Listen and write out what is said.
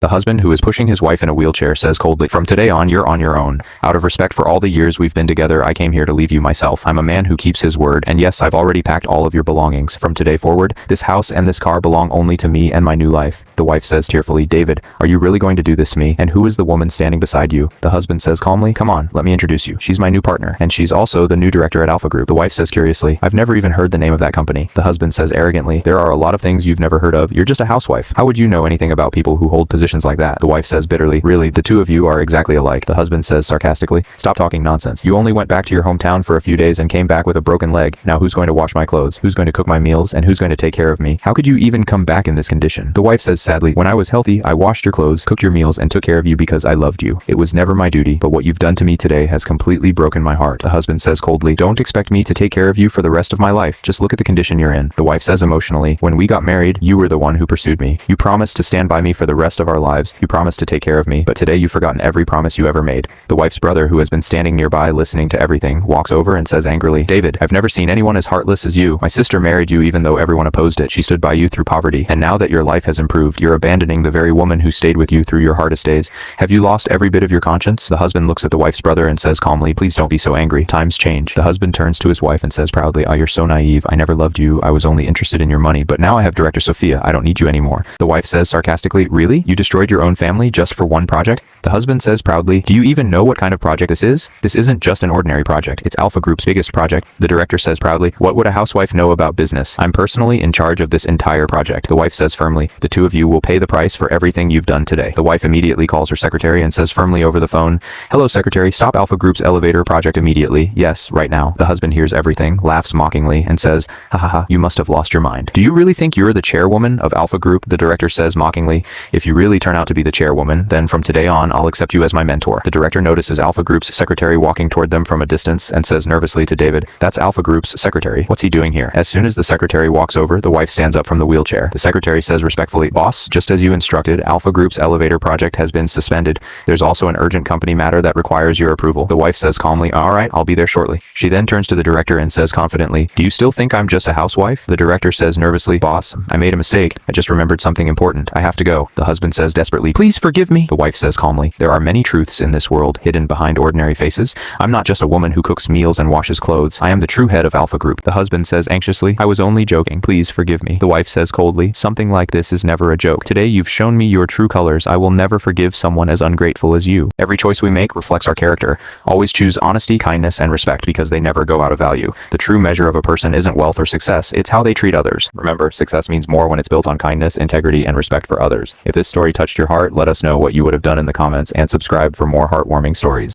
The husband, who is pushing his wife in a wheelchair, says coldly, "From today on, you're on your own. Out of respect for all the years we've been together, I came here to leave you myself. I'm a man who keeps his word, and yes, I've already packed all of your belongings. From today forward, this house and this car belong only to me and my new life." The wife says tearfully, "David, are you really going to do this to me? And who is the woman standing beside you?" The husband says calmly, "Come on, let me introduce you. She's my new partner, and she's also the new director at Alpha Group." The wife says curiously, "I've never even heard the name of that company." The husband says arrogantly, "There are a lot of things you've never heard of. You're just a housewife. How would you know anything about people who hold positions like that?" The wife says bitterly, "Really, the two of you are exactly alike." The husband says sarcastically, "Stop talking nonsense. You only went back to your hometown for a few days and came back with a broken leg. Now who's going to wash my clothes? Who's going to cook my meals? And who's going to take care of me? How could you even come back in this condition?" The wife says sadly, "When I was healthy, I washed your clothes, cooked your meals, and took care of you because I loved you. It was never my duty, but what you've done to me today has completely broken my heart." The husband says coldly, "Don't expect me to take care of you for the rest of my life. Just look at the condition you're in." The wife says emotionally, "When we got married, you were the one who pursued me. You promised to stand by me for the rest of our lives. You promised to take care of me, but today you've forgotten every promise you ever made." The wife's brother, who has been standing nearby listening to everything, walks over and says angrily, "David, I've never seen anyone as heartless as you. My sister married you even though everyone opposed it. She stood by you through poverty, and now that your life has improved, you're abandoning the very woman who stayed with you through your hardest days. Have you lost every bit of your conscience?" The husband looks at the wife's brother and says calmly, "Please don't be so angry. Times change." The husband turns to his wife and says proudly, "Oh, you're so naive. I never loved you. I was only interested in your money, but now I have Director Sophia. I don't need you anymore." The wife says sarcastically, "Really? You destroyed your own family just for one project?" The husband says proudly, "Do you even know what kind of project this is? This isn't just an ordinary project. It's Alpha Group's biggest project." The director says proudly, "What would a housewife know about business? I'm personally in charge of this entire project." The wife says firmly, "The two of you will pay the price for everything you've done today." The wife immediately calls her secretary and says firmly over the phone, "Hello secretary, stop Alpha Group's elevator project immediately. Yes, right now." The husband hears everything, laughs mockingly, and says, "Ha ha ha, you must have lost your mind. Do you really think you're the chairwoman of Alpha Group?" The director says mockingly, "If you really turn out to be the chairwoman, then from today on, I'll accept you as my mentor." The director notices Alpha Group's secretary walking toward them from a distance and says nervously to David, "That's Alpha Group's secretary. What's he doing here?" As soon as the secretary walks over, the wife stands up from the wheelchair. The secretary says respectfully, "Boss, just as you instructed, Alpha Group's elevator project has been suspended. There's also an urgent company matter that requires your approval." The wife says calmly, "All right, I'll be there shortly." She then turns to the director and says confidently, "Do you still think I'm just a housewife?" The director says nervously, "Boss, I made a mistake. I just remembered something important. I have to go." The husband says desperately, "Please forgive me." The wife says calmly, "There are many truths in this world hidden behind ordinary faces. I'm not just a woman who cooks meals and washes clothes. I am the true head of Alpha Group." The husband says anxiously, "I was only joking. Please forgive me." The wife says coldly, "Something like this is never a joke. Today you've shown me your true colors. I will never forgive someone as ungrateful as you. Every choice we make reflects our character. Always choose honesty, kindness, and respect because they never go out of value. The true measure of a person isn't wealth or success. It's how they treat others. Remember, success means more when it's built on kindness, integrity, and respect for others." If this story touched your heart, let us know what you would have done in the comments and subscribe for more heartwarming stories.